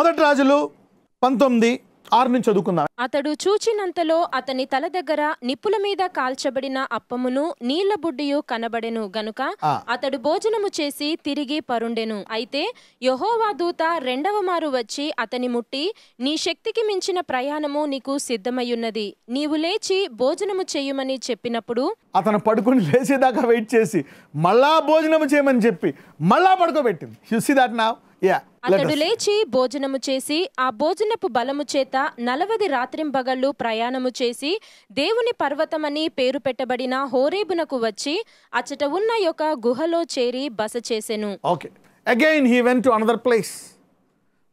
మొదటి రాజులు 19:6 నుంచి చదువుకుందాం. అతడు చూచినంతలో అతని తల దగ్గర నిప్పుల మీద కాల్చబడిన అప్పమును నీళ్ల బుడ్డియు కనబడెను గనుక అతడు భోజనము చేసి తిరిగి పరుండెను. అయితే యెహోవా దూత రెండవ మారు వచ్చి అతని ముట్టి, నీ శక్తికి మించిన ప్రయాణము నీకు సిద్ధమయ్యున్నది, నీవు లేచి భోజనము చేయుమని చెప్పినప్పుడు అతను పడుకుని లేచేదాకా వెయిట్ చేసి మళ్ళా భోజనము చేయమని చెప్పి మళ్ళా పడుకోబెట్టింది. You see that now? అతడు లేచి భోజనము చేసి ఆ భోజనపు బలము చేత 40 రాత్రింబగళ్ళు ప్రయాణము చేసి దేవుని పర్వతమని పేరు పెట్టబడిన హోరేబునకు వచ్చి అచ్చట ఉన్న యొక్క గుహలో చేరి బస చేసెను. Okay, again he went to another place.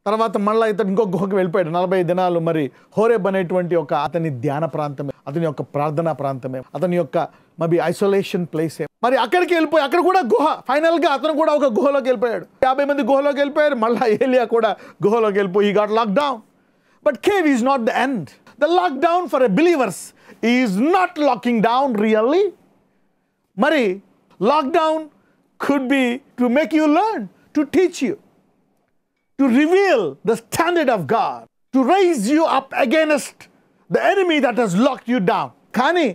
తర్వాత మళ్ళీ ఇతను ఇంకో గుహకు వెళ్ళిపోయాడు 40 దినాలు. మరి హోరేబ్ అనేటువంటి ఒక అతని ధ్యాన ప్రాంతమే, అతని యొక్క ప్రార్థనా ప్రాంతమే, అతని యొక్క మరి ఐసోలేషన్ ప్లేసే. మరి అక్కడికి వెళ్ళిపోయి అక్కడ కూడా గుహ. ఫైనల్ గా అతను కూడా ఒక గుహలోకి వెళ్ళిపోయాడు. 50 మంది గుహలోకి వెళ్ళిపోయారు. మళ్ళీ ఏలియా కూడా గుహలోకి వెళ్ళిపోయి he got locked down. But cave is not the end. The lockdown for a believers is not locking down really. మరి lockdown could be to make you learn, to teach you, to reveal the standard of God, to raise you up against the enemy that has locked you down. కానీ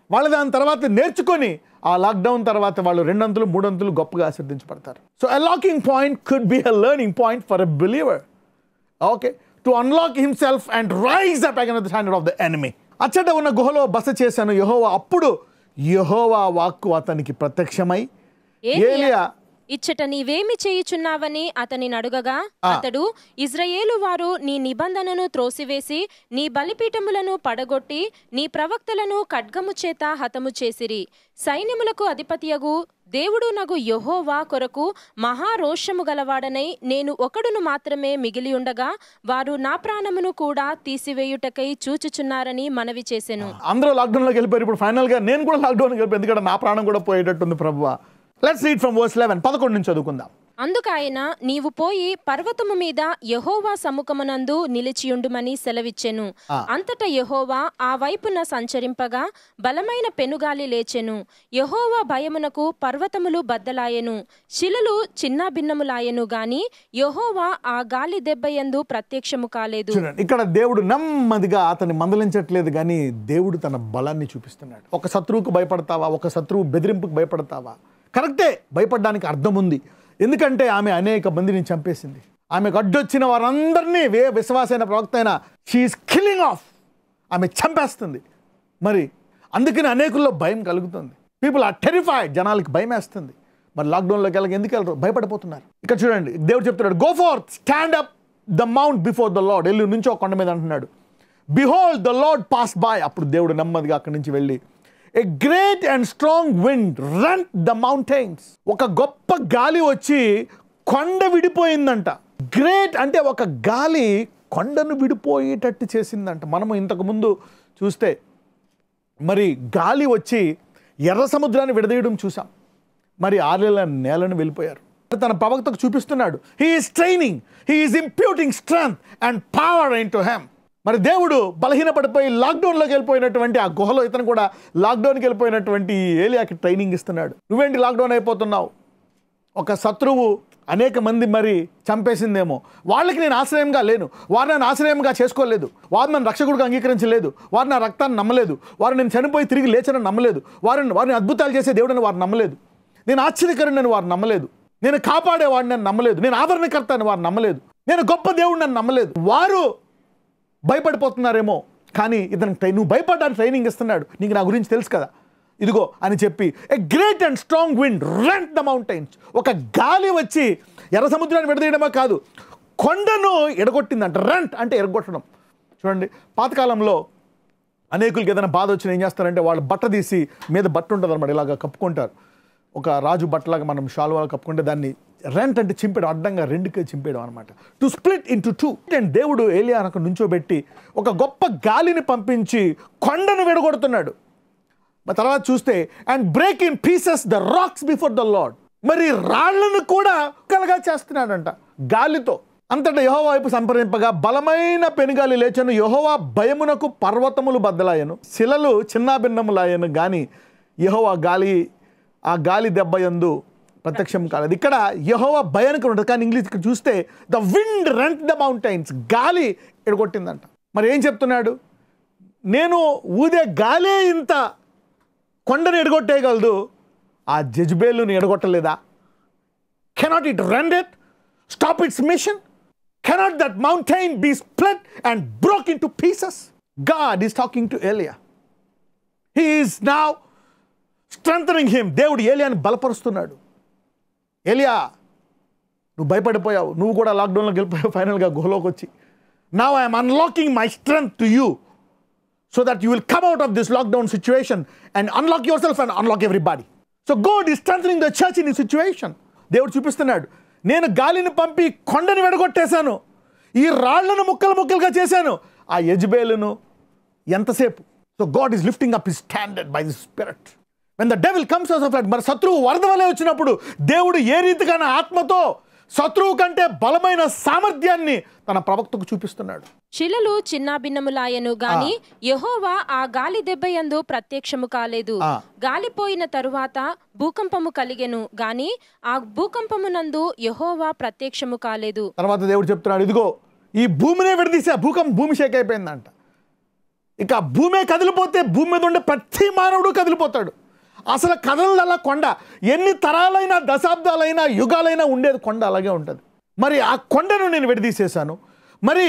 వాళ్ళు దాని తర్వాత నేర్చుకొని ఆ lockdown తర్వాత వాళ్ళు 2 అంతులు 3 అంతులు గొప్పగా ఆశీర్వదించబడతారు. So a locking point could be a learning point for a believer. Okay, to unlock himself and rise up against the standard of the enemy. అచ్చట ఉన్న గుహలో బస చేశాను యెహోవా. అప్పుడు యెహోవా వాక్కు అతనికి ప్రత్యక్షమై, ఏలియా ఇచ్చట నీవేమి చేయుచున్నావని అతని అడుగగా అతడు, ఇజ్రాయేలు వారు నీ నిబంధనను త్రోసివేసి నీ బలిపీఠములను పడగొట్టి నీ ప్రవక్తలను ఖడ్గము చేత హతము చేసిరి. సైన్యములకు అధిపతియగు దేవుడు నగు యెహోవా కొరకు మహారోషము గలవాడనై నేను ఒకడును మాత్రమే మిగిలి ఉండగా వారు నా ప్రాణమును కూడా తీసివేయుటకై చూచుచున్నారని మనవి చేసెను. అందరూ లాక్డౌన్లోకి వెళ్ళిపోయారు. ఇప్పుడు ఫైనల్ గా నేను కూడా లాక్డౌన్కి వెళ్ళిపోయి, ఎందుకంటే నా ప్రాణం కూడా పోయేటట్టుంది ప్రభువా. Let's read from verse 11. 11 నుంచి చదువుకుందాం. అందుకాయన నీవు పోయి పర్వతము మీద యెహోవా సముఖమునందు నిలిచియుండుమని సెలవిచ్చెను. అంతటా యెహోవా ఆ వైపున సంచరింపగా బలమైన పెనుగాలి లేచెను. యెహోవా భయమునకు పర్వతములు బద్దలాయెను, శిలలు చిన్నాభిన్నములాయెను గాని యెహోవా ఆ గాలి దెబ్బయందు ప్రత్యక్షము కాలేదు. ఇక్కడ దేవుడు నెమ్మదిగా అతన్ని మందలించట్లేదు, కానీ దేవుడు తన బలాన్ని చూపిస్తున్నాడు. ఒక శత్రువుకు భయపడతావా? ఒక శత్రువు బెదిరింపుకు భయపడతావా? కరెక్టే, భయపడడానికి అర్థం ఉంది. ఎందుకంటే ఆమె అనేక మందిని చంపేసింది. ఆమెకు అడ్డొచ్చిన వారందరినీ విశ్వాసైన ప్రవక్త అయిన షీఈస్ కిల్లింగ్ ఆఫ్, ఆమె చంపేస్తుంది. మరి అందుకని అనేకుల్లో భయం కలుగుతుంది. పీపుల్ ఆర్ టెరిఫైడ్, జనాలకి భయం వేస్తుంది. మరి లాక్డౌన్లోకి వెళ్ళక ఎందుకు వెళ్ళరు? భయపడిపోతున్నారు. ఇక్కడ చూడండి, దేవుడు చెప్తున్నాడు, go fourth, stand up the mount before the lord. వెళ్ళి నుంచో కొండ మీద అంటున్నాడు. Behold the lord pass by. అప్పుడు దేవుడు నెమ్మదిగా అక్కడి నుంచి వెళ్ళి, a great and strong wind rent the mountains. ఒక గొప్ప గాలి వచ్చి కొండ విడిపోయిందంట. గ్రేట్ అంటే ఒక గాలి కొండను విడిపోయేటట్టు చేసిందంట. మనము ఇంతకు ముందు చూస్తే మరి గాలి వచ్చి ఎర్ర సముద్రాన్ని విడదీయడం చూసాం. మరి 6 నెలల నేలను వెళ్ళిపోయారు. తన ప్రవక్తకు చూపిస్తున్నాడు, he is training, he is imputing strength and power into him. మరి దేవుడు బలహీనపడిపోయి లాక్డౌన్లోకి వెళ్ళిపోయినటువంటి ఆ గుహలో ఇతను కూడా లాక్డౌన్కి వెళ్ళిపోయినటువంటి ఏలియాకి ట్రైనింగ్ ఇస్తున్నాడు. నువ్వేంటి లాక్డౌన్ అయిపోతున్నావు? ఒక శత్రువు అనేక మంది మరి చంపేసిందేమో, వాళ్ళకి నేను ఆశ్రయంగా లేను, వారు నన్ను ఆశ్రయంగా చేసుకోలేదు, వారు నన్ను రక్షకుడిగా అంగీకరించలేదు, వారు నా రక్తాన్ని నమ్మలేదు, వారు నేను చనిపోయి తిరిగి లేచని నమ్మలేదు, వారిని అద్భుతాలు చేసే దేవుడని వారు నమ్మలేదు, నేను ఆశ్చర్యకరుడని వారు నమ్మలేదు, నేను కాపాడేవాడిని అని నమ్మలేదు, నేను ఆదరణకర్త అని వారు నమ్మలేదు, నేను గొప్ప దేవుడిని అని నమ్మలేదు. వారు భయపడిపోతున్నారేమో, కానీ ఇతనికి నువ్వు భయపడడానికి ట్రైనింగ్ ఇస్తున్నాడు. నీకు నా గురించి తెలుసు కదా, ఇదిగో అని చెప్పి a great and strong wind rent the mountains. ఒక గాలి వచ్చి ఎర్ర సముద్రాన్ని విడదీయడమే కాదు, కొండను ఎడగొట్టిందంట. రెంట్ అంటే ఎరగొట్టడం. చూడండి, పాతకాలంలో అనేకులకి ఏదైనా బాధ వచ్చినా ఏం చేస్తారంటే వాళ్ళు బట్ట తీసి మీద బట్ట ఉంటుంది అనమాట, ఇలాగ కప్పుకుంటారు. ఒక రాజు బట్టలాగా మనం షాల్వాలు కప్పుకుంటే దాన్ని రెంట్ అంటే చింపేయడం, అడ్డంగా రెండుకే చింపేయడం అనమాట. To split into 2. అండ్ దేవుడు ఏలియాను నుంచోబెట్టి ఒక గొప్ప గాలిని పంపించి కొండను విడగొడుతున్నాడు. తర్వాత చూస్తే and break in pieces the rocks before the lord. మరి రాళ్లను కూడా కలగా చేస్తున్నాడంట గాలితో. అంతటా యెహోవా వైపు సంప్రదింపగా బలమైన పెనుగాలి లేచెను. యెహోవా భయమునకు పర్వతములు బద్దలాయను, శిలలు చిన్నాభిన్నములాయను గాని యెహోవా ఆ గాలి దెబ్బ యందు ప్రత్యక్షం కాలేదు. ఇక్కడ యెహోవా భయానికి ఉంటుంది, కానీ ఇంగ్లీష్ ఇక్కడ చూస్తే the wind rent the mountains, గాలి ఎడగొట్టిందంట. మరి ఏం చెప్తున్నాడు? నేను ఊదే గాలే ఇంత కొండను ఎడగొట్టేయగలదు, ఆ జెజబేలుని ఎడగొట్టలేదా? Cannot it rend it, stop its mission? Cannot that mountain be split and broke into pieces? God is talking to Elijah. He is now strengthening him. దేవుడు ఏలియాని బలపరుస్తున్నాడు. ఏలియా, నువ్వు భయపడిపోయావు, నువ్వు కూడా లాక్డౌన్లోకి వెళ్ళిపోయావు ఫైనల్గా గుహలోకి వచ్చి. Now I'm unlocking my strength to you so that you will come out of this lockdown situation and unlock yourself and unlock everybody. So God is strengthening the church in this situation. దేవుడు చూపిస్తున్నాడు, నేను గాలిని పంపి కొండని వెడగొట్టేశాను, ఈ రాళ్లను ముక్కలు ముక్కలుగా చేశాను, ఆ యెజబేలును ఎంతసేపు. So God is lifting up his standard by the Spirit. When the devil comes as a flood, మరి శత్రువు వరద వలె వచ్చినప్పుడు దేవుడు ఏ రీతిగా ఆత్మతో శత్రువు కంటే బలమైన సామర్థ్యాన్ని తన ప్రవక్తకు చూపిస్తున్నాడు. శిలలు చిన్నాభిన్నములాయను గాని యెహోవా ఆ గాలి దెబ్బయందు ప్రత్యక్షము కాలేదు. గాలిపోయిన తరువాత భూకంపము కలిగెను గాని ఆ భూకంపమునందు యెహోవా ప్రత్యక్షము కాలేదు. తర్వాత దేవుడు చెప్తున్నాడు, ఇదిగో ఈ భూమినే విడదీసా, భూమి షేక్ అయిపోయిందంట. ఇక భూమే కదిలిపోతే భూమి మీద ఉండే ప్రతి మానవుడు కదిలిపోతాడు. అసలు కదలదల్లా కొండ, ఎన్ని తరాలైనా దశాబ్దాలైనా యుగాలైనా ఉండేది కొండ అలాగే ఉంటుంది. మరి ఆ కొండను నేను విడదీసేశాను. మరి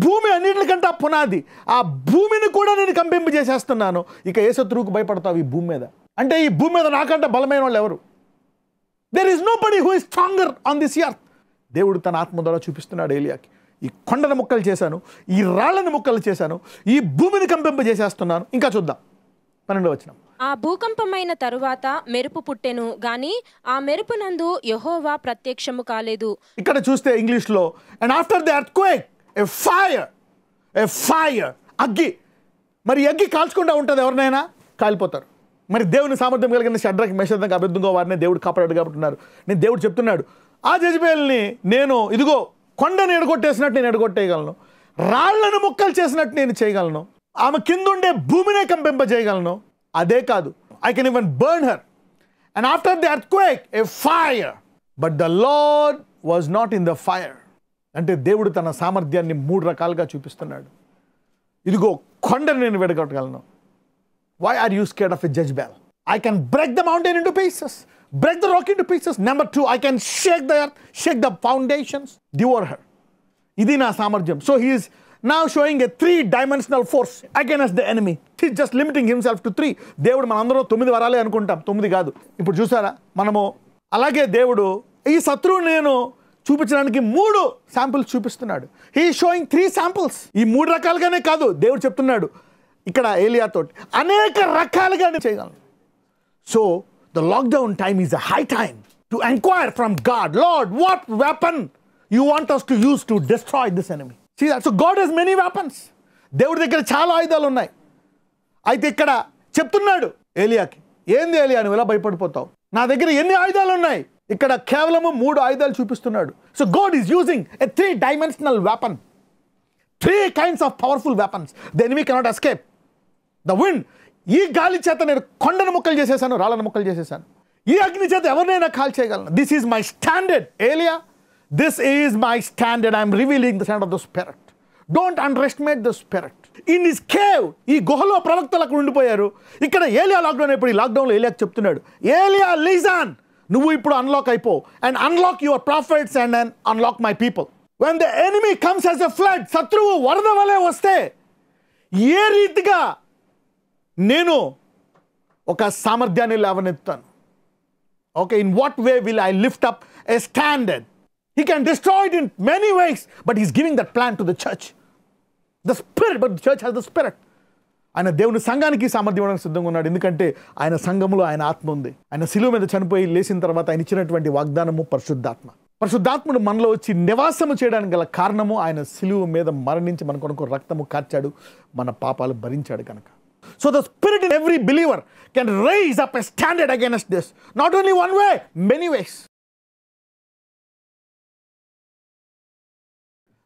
భూమి అన్నింటికంటే పునాది, ఆ భూమిని కూడా నేను కంపింప చేసేస్తున్నాను. ఇక ఏ శత్రువుకు భయపడతావు ఈ భూమి మీద? అంటే ఈ భూమి మీద నాకంటే బలమైన వాళ్ళు ఎవరు? There is nobody who is stronger on this earth. దేవుడు తన ఆత్మ ద్వారా చూపిస్తున్నాడు ఏలియాకి, ఈ కొండను ముక్కలు చేశాను, ఈ రాళ్ళను ముక్కలు చేశాను, ఈ భూమిని కంపింప చేసేస్తున్నాను. ఇంకా చూద్దాం 12వ వచనం. ఆ భూకంపమైన తరువాత మెరుపు పుట్టెను గాని ఆ మెరుపునందు యెహోవా ప్రత్యక్షము కాలేదు. ఇక్కడ చూస్తే ఇంగ్లీష్లో, and after the earthquake a fire, అగ్గి. మరి అగ్గి కాల్చుకుంటూ ఉంటుంది, ఎవరినైనా కాలిపోతారు. మరి దేవుని సామర్థ్యం కలిగిన షడ్రక్ మేషక్ అబేద్నెగో వారిని దేవుడు కాపాడాడు కాబట్టి ఉన్నారు. నేను దేవుడు చెప్తున్నాడు, ఆ జెజబేల్ని నేను ఇదిగో కొండను ఎడగొట్టేసినట్టు నేను ఎడగొట్టేయగలను, రాళ్లను ముక్కలు చేసినట్టు నేను చేయగలను, ఆమె కిందుండే భూమినే కంపింపజేయగలను. అదే కాదు, I can even burn her. And after the earthquake, a fire. But the Lord was not in the fire. అంటే దేవుడు తన సామర్థ్యాన్ని 3 రకాలుగా చూపిస్తున్నాడు. ఇదిగో కొండను నేను వెడగొట్టగలను. Why are you scared of a Jezebel? I can break the mountain into pieces, break the rock into pieces. Number 2, I can shake the earth, shake the foundations, devour her. ఇది నా సామర్థ్యం. So he is now showing a 3-dimensional force against the enemy. He's just limiting himself to 3. దేవుడు మనందరం 9 వరాలే అనుకుంటాం, 9 కాదు. ఇప్పుడు చూసారా మనము, అలాగే దేవుడు ఈ శత్రువు నేను చూపించడానికి 3 శాంపుల్స్ చూపిస్తున్నాడు. He showing 3 samples. ఈ 3 రకాలుగానే కాదు, దేవుడు చెప్తున్నాడు ఇక్కడ ఏలియాతో అనేక రకాలుగా చేయగలను. So the lockdown time is a high time to enquire from God, lord what weapon you want us to use to destroy this enemy. See that? So God has many weapons. దేవుడి దగ్గర చాలా ఆయుధాలు ఉన్నాయి. అయితే ఇక్కడ చెప్తున్నాడు ఏలియాకి, ఏంది ఏలియా నువ్వు ఎలా భయపడిపోతావు, నా దగ్గర ఎన్ని ఆయుధాలు ఉన్నాయి. ఇక్కడ కేవలము 3 ఆయుధాలు చూపిస్తున్నాడు. So God is using a 3-dimensional weapon, 3 kinds of powerful weapons. The enemy cannot escape. The wind, ఈ గాలి చేత నేను కొండను ముక్కలు చేసేసాను, రాళ్ళను ముక్కలు చేసేసాను. ఈ అగ్ని చేత ఎవరినైనా కాల్ చేయగలను. This is my standard Elijah, this is my standard. I'm revealing the standard of the spirit. Don't underestimate the spirit. In his cave, ఈ గుహలో ప్రవక్తలు అక్కడ ఉండిపోయారు. ఇక్కడ ఏలియా లాక్డౌన్ అయిపోయి, ఈ లాక్డౌన్లో ఏలియాకి చెప్తున్నాడు, ఏలియా లిజన్, నువ్వు ఇప్పుడు అన్లాక్ అయిపో, and unlock your prophets and unlock my people. When the enemy comes as a flood, శత్రువు వరద వలె వస్తే ఏ రీతిగా నేను ఒక సామర్థ్యాన్ని లేవనెత్తాను. Okay, in what way will I lift up a standard? He can destroy it in many ways, but he's giving that plan to the church. The spirit, but the church has the spirit. ఆయన దేవుని సంఘానికి సామర్థ్యం ఇవ్వడానికి సిద్ధంగా ఉన్నాడు. ఎందుకంటే ఆయన సంఘములో ఆయన ఆత్మ ఉంది. ఆయన శిలువ మీద చనిపోయి లేచిన తర్వాత ఆయన ఇచ్చినటువంటి వాగ్దానము పరిశుద్ధాత్మ. పరిశుద్ధాత్ముడు మనలో వచ్చి నివాసము చేయడానికి గల కారణము ఆయన శిలువ మీద మరణించి మన కొరకు రక్తము కార్చాడు, మన పాపాలు భరించాడు కనుక. So the spirit in every believer can raise up a standard against this. Not only one way, many ways.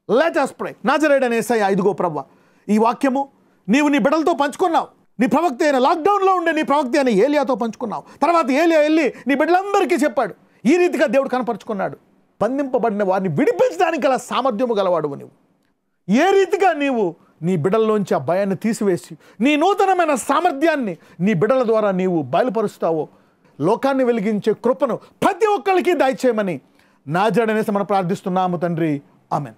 Let us pray. నాజరేయుడైన యేసయ్యా, ఇదిగో ప్రభువా, ఈ వాక్యము నీవు నీ బిడ్డలతో పంచుకున్నావు. నీ ప్రవక్త అయిన లాక్డౌన్లో ఉండే నీ ప్రవక్త అయిన ఏలియాతో పంచుకున్నావు. తర్వాత ఏలియా వెళ్ళి నీ బిడ్డలందరికీ చెప్పాడు. ఈ రీతిగా దేవుడు కనపరుచుకున్నాడు. బంధింపబడిన వారిని విడిపించడానికి గల సామర్థ్యము గలవాడు నీవు. ఏ రీతిగా నీవు నీ బిడ్డల్లోంచి ఆ భయాన్ని తీసివేసి నీ నూతనమైన సామర్థ్యాన్ని నీ బిడ్డల ద్వారా నీవు బయలుపరుస్తావో, లోకాన్ని వెలిగించే కృపను ప్రతి ఒక్కరికి దయచేయమని నాజరేయుడనేసి మనం ప్రార్థిస్తున్నాము తండ్రి. ఆమేన్.